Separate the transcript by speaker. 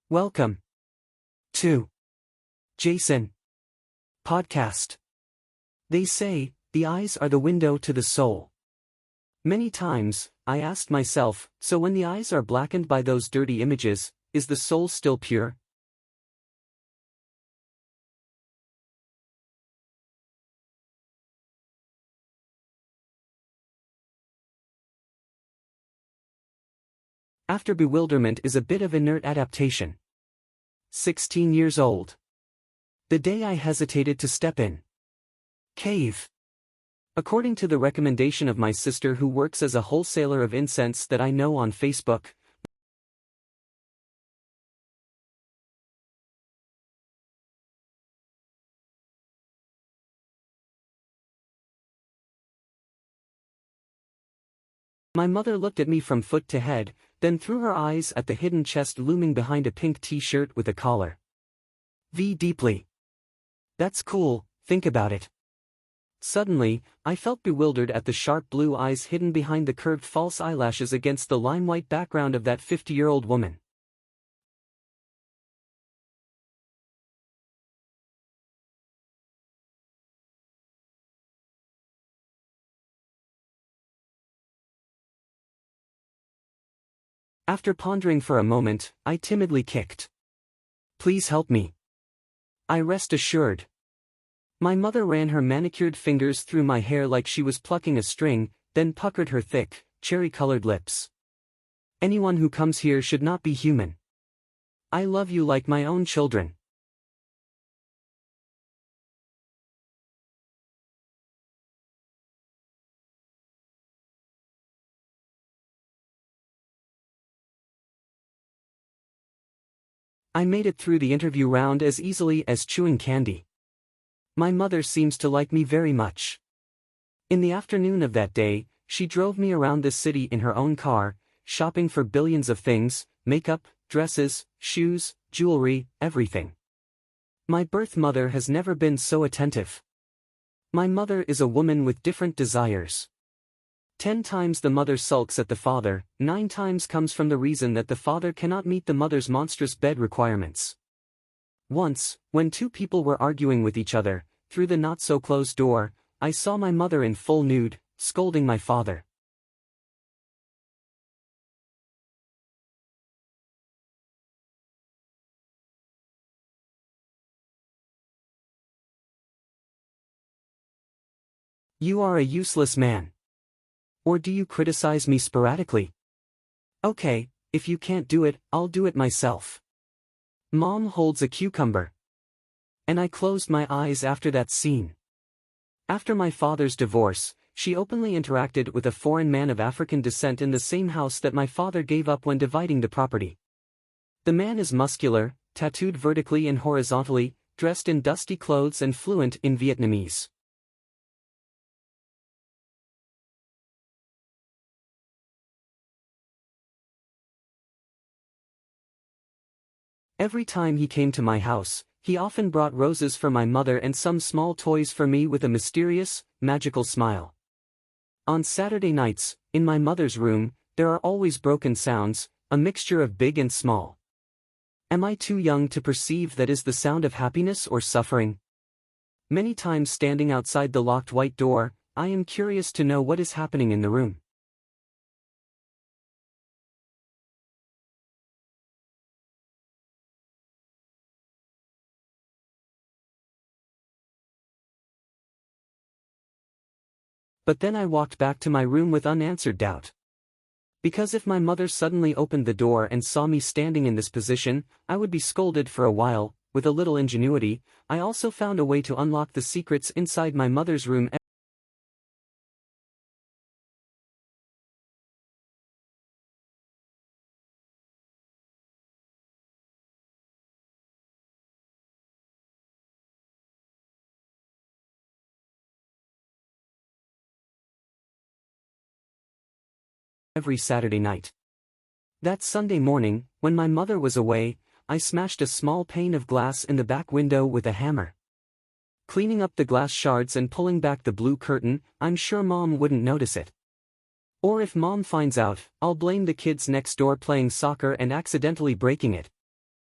Speaker 1: Welcome to Jason Podcast. They say, the eyes are the window to the soul. Many times, I asked myself, so when the eyes are blackened by those dirty images, is the soul still pure? After bewilderment is a bit of inert adaptation. 16 years old. The day I hesitated to step in. Cave. According to the recommendation of my sister who works as a wholesaler of incense that I know on Facebook, my mother looked at me from foot to head, then threw her eyes at the hidden chest looming behind a pink t-shirt with a collar. Deeply. That's cool, think about it. Suddenly, I felt bewildered at the sharp blue eyes hidden behind the curved false eyelashes against the lime-white background of that 50-year-old woman. After pondering for a moment, I timidly kicked. Please help me. I rest assured. My mother ran her manicured fingers through my hair like she was plucking a string, then puckered her thick, cherry-colored lips. Anyone who comes here should not be human. I love you like my own children. I made it through the interview round as easily as chewing candy. My mother seems to like me very much. In the afternoon of that day, she drove me around this city in her own car, shopping for billions of things, makeup, dresses, shoes, jewelry, everything. My birth mother has never been so attentive. My mother is a woman with different desires. 10 times the mother sulks at the father, 9 times comes from the reason that the father cannot meet the mother's monstrous bed requirements. Once, when two people were arguing with each other, through the not-so-closed door, I saw my mother in full nude, scolding my father. You are a useless man. Or do you criticize me sporadically? Okay, if you can't do it, I'll do it myself. Mom holds a cucumber. And I closed my eyes after that scene. After my father's divorce, she openly interacted with a foreign man of African descent in the same house that my father gave up when dividing the property. The man is muscular, tattooed vertically and horizontally, dressed in dusty clothes and fluent in Vietnamese. Every time he came to my house, he often brought roses for my mother and some small toys for me with a mysterious, magical smile. On Saturday nights, in my mother's room, there are always broken sounds, a mixture of big and small. Am I too young to perceive that is the sound of happiness or suffering? Many times standing outside the locked white door, I am curious to know what is happening in the room. But then I walked back to my room with unanswered doubt. Because if my mother suddenly opened the door and saw me standing in this position, I would be scolded for a while. With a little ingenuity, I also found a way to unlock the secrets inside my mother's room. Every Saturday night. That Sunday morning, when my mother was away, I smashed a small pane of glass in the back window with a hammer. Cleaning up the glass shards and pulling back the blue curtain, I'm sure Mom wouldn't notice it. Or if Mom finds out, I'll blame the kids next door playing soccer and accidentally breaking it.